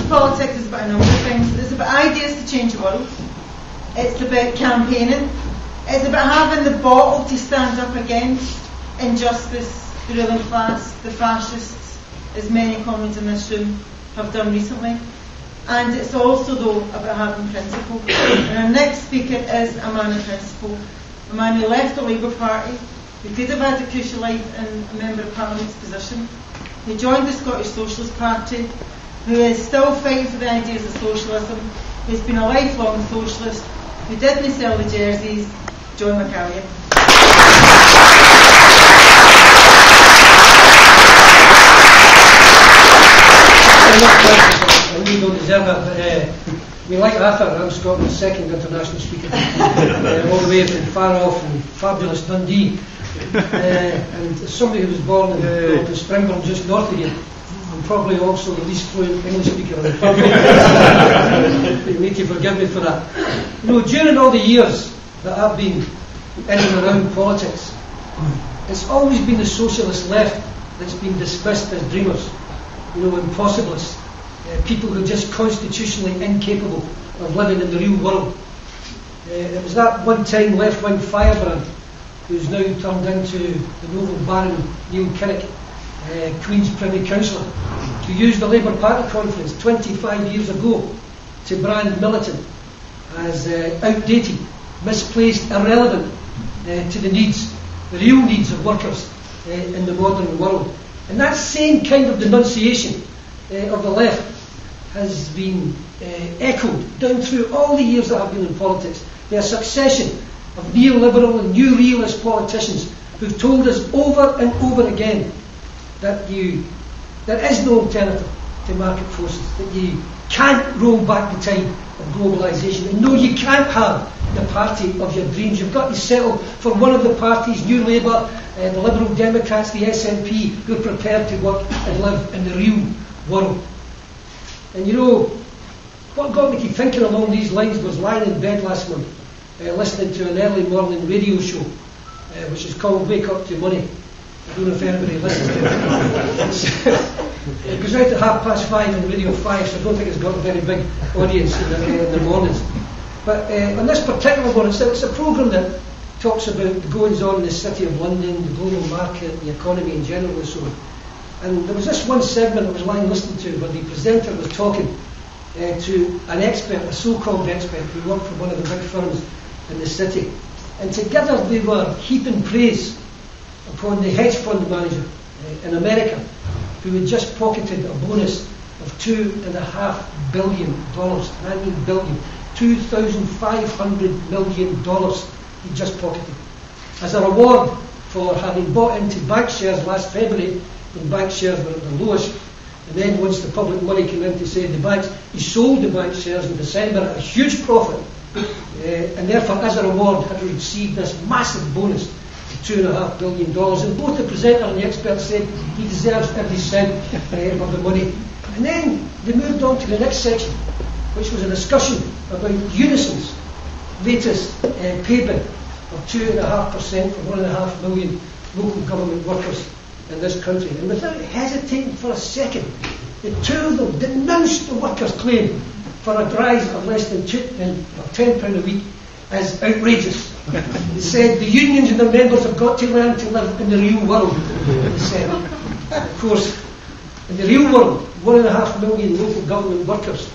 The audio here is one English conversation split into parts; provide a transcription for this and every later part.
politics is about a number of things. It's about ideas to change the world. It's about campaigning. It's about having the bottle to stand up against injustice, the ruling class, the fascists, as many comrades in this room have done recently. And it's also, though, about having principle. And our next speaker is a man of principle, a man who left the Labour Party, who could have had a crucial life in a Member of Parliament's position, who joined the Scottish Socialist Party, who is still fighting for the ideas of socialism, who's been a lifelong socialist, who didn't sell the jerseys, John McAllion. We don't deserve it, but we like Arthur. I'm Scotland's second international speaker, all the way from far off and fabulous Dundee. And as somebody who was born in Springburn, just north of here, I'm probably also the least fluent English speaker in the public. You need to forgive me for that. You know, during all the years that I've been in and around politics, it's always been the socialist left that's been dismissed as dreamers, you know, impossibilists, people who are just constitutionally incapable of living in the real world. It was that one-time left-wing firebrand who's now turned into the noble Baron Neil Kinnock, Queen's Privy Councillor, who used the Labour Party conference 25 years ago to brand militant as outdated, misplaced, irrelevant to the needs, the real needs of workers in the modern world. And that same kind of denunciation of the left has been echoed down through all the years that I've been in politics. There are a succession of neoliberal and new realist politicians who've told us over and over again that there is no alternative to market forces, that you can't roll back the tide of globalisation, and no, you can't have the party of your dreams. You've got to settle for one of the parties, New Labour, the Liberal Democrats, the SNP, who are prepared to work and live in the real world. And you know, what got me to thinking along these lines was lying in bed last month, listening to an early morning radio show, which is called Wake Up to Money. I don't know if anybody listens to it. It goes out at 5:30 on Radio 5, so I don't think it's got a very big audience in the mornings. But on this particular one, it's a programme that talks about the goings on in the City of London, the global market, the economy in general and so on. And there was this one segment I was lying listening to where the presenter was talking to an expert, a so-called expert who worked for one of the big firms in the city. And together they were heaping praise upon the hedge fund manager in America who had just pocketed a bonus of $2.5 billion. I mean billion. $2,500 million he just pocketed. As a reward for having bought into bank shares last February when bank shares were at the lowest, and then once the public money came in to save the banks, he sold the bank shares in December at a huge profit, and therefore as a reward had received this massive bonus of $2.5 billion. And both the presenter and the expert said he deserves every cent of the money. And then they moved on to the next section, which was a discussion about Unison's latest pay bid of 2.5% for 1.5 million local government workers in this country. And without hesitating for a second, the two of them denounced the workers' claim for a rise of less than £10 a week as outrageous. They said the unions and their members have got to learn to live in the real world. They said, of course, in the real world, 1.5 million local government workers,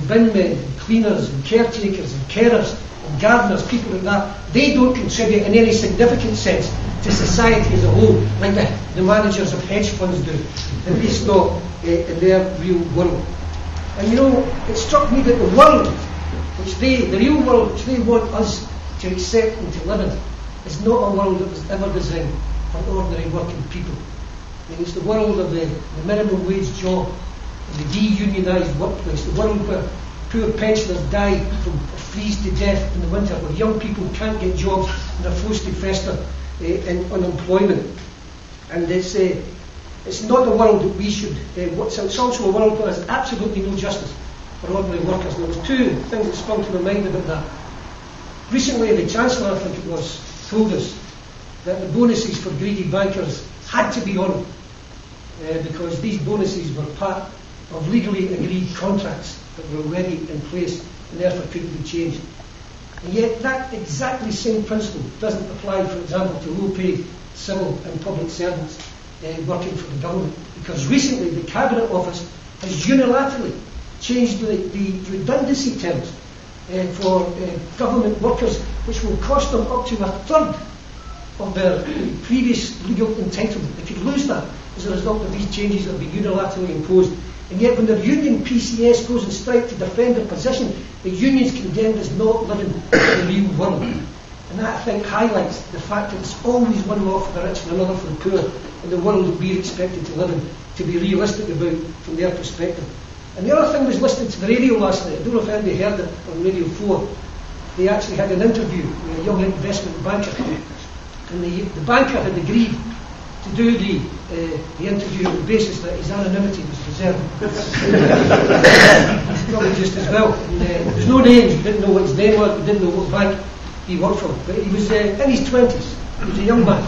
bin men, and cleaners, and caretakers, and carers, and gardeners, people like that, they don't contribute in any significant sense to society as a whole, like the managers of hedge funds do, at least not in their real world. And you know, it struck me that the world, the real world which they want us to accept and to live in, is not a world that was ever designed for ordinary working people. I mean, it's the world of the minimum wage job, the de-unionised workplace, the world where poor pensioners die from freeze to death in the winter, where young people can't get jobs and are forced to fester in unemployment. And it's not the world that we should. It's also a world where there's absolutely no justice for ordinary workers. And there was two things that sprung to my mind about that. Recently, the Chancellor, I think it was, told us that the bonuses for greedy bankers had to be honoured because these bonuses were part of legally agreed contracts that were already in place and therefore couldn't be changed. And yet that exactly same principle doesn't apply, for example, to low-paid civil and public servants working for the government, because recently the Cabinet Office has unilaterally changed the redundancy terms for government workers, which will cost them up to a third of their previous legal entitlement. They could lose that as a result of these changes that have been unilaterally imposed. And yet when their union PCS goes on strike to defend their position, the unions condemned as not living in the real world. And that, I think, highlights the fact that it's always one law for the rich and another for the poor in the world that we're expected to live in, to be realistic about from their perspective. And the other thing was listening to the radio last night. I don't know if anybody heard it on Radio 4. They actually had an interview with a young investment banker. And the banker had agreed to do the interview on the basis that his anonymity was preserved. Probably just as well. And, there's no names, we didn't know what his name was, we didn't know what bank he worked for. But he was in his 20s, he was a young man.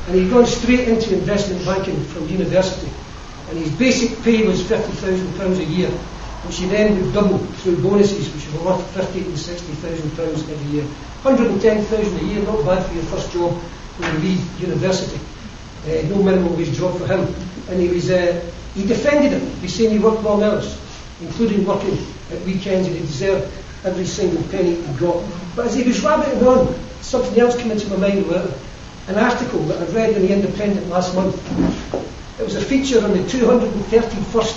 And he'd gone straight into investment banking from university. And his basic pay was £50,000 a year, which he then would double through bonuses, which were worth £50,000 and £60,000 every year. £110,000 a year, not bad for your first job when you leave university. No minimum wage job for him. And he defended it. He's saying he worked long hours, including working at weekends, and he deserved every single penny he got. But as he was rabbiting on, something else came into my mind about it. An article that I read in The Independent last month. It was a feature on the 231st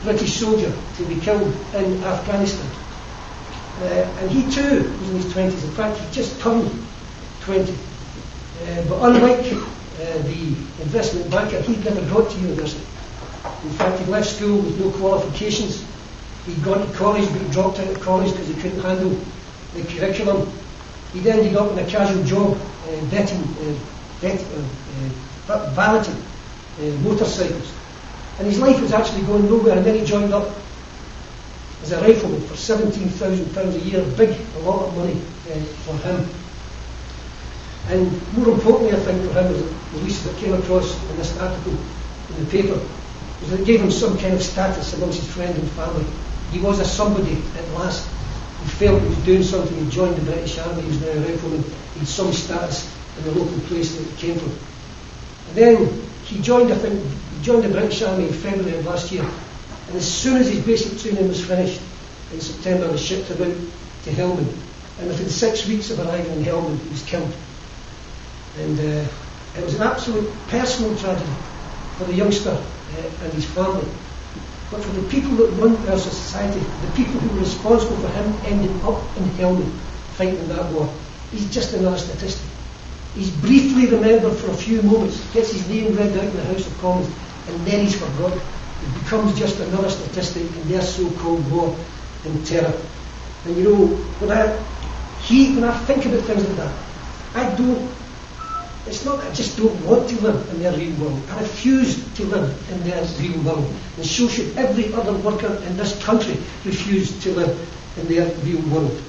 British soldier to be killed in Afghanistan. And he too was in his 20s. In fact, he just turned 20. But unlike the investment banker, he'd never got to university. In fact, he left school with no qualifications. He'd gone to college, but he dropped out of college because he couldn't handle the curriculum. He'd ended up in a casual job valeting motorcycles. And his life was actually going nowhere, and then he joined up as a rifleman for £17,000 a year, a lot of money for him. And more importantly, I think, for him, was the release that came across in this article in the paper, was that it gave him some kind of status amongst his friends and family. He was a somebody at last. He felt he was doing something. He joined the British Army, he was now a rifleman, he had some status in the local place that he came from. And then he joined the British Army in February of last year, and as soon as his basic training was finished in September, they shipped him out to Helmand, and within 6 weeks of arriving in Helmand, he was killed. And it was an absolute personal tragedy for the youngster and his family, but for the people that run our society, the people who were responsible for him ending up in Helmand fighting that war. He's just another statistic. He's briefly remembered for a few moments, gets his name read out in the House of Commons, and then he's forgotten. It becomes just another statistic in their so-called war and terror. And you know, when I think about things like that, it's not that I just don't want to live in their real world. I refuse to live in their real world. And so should every other worker in this country refuse to live in their real world.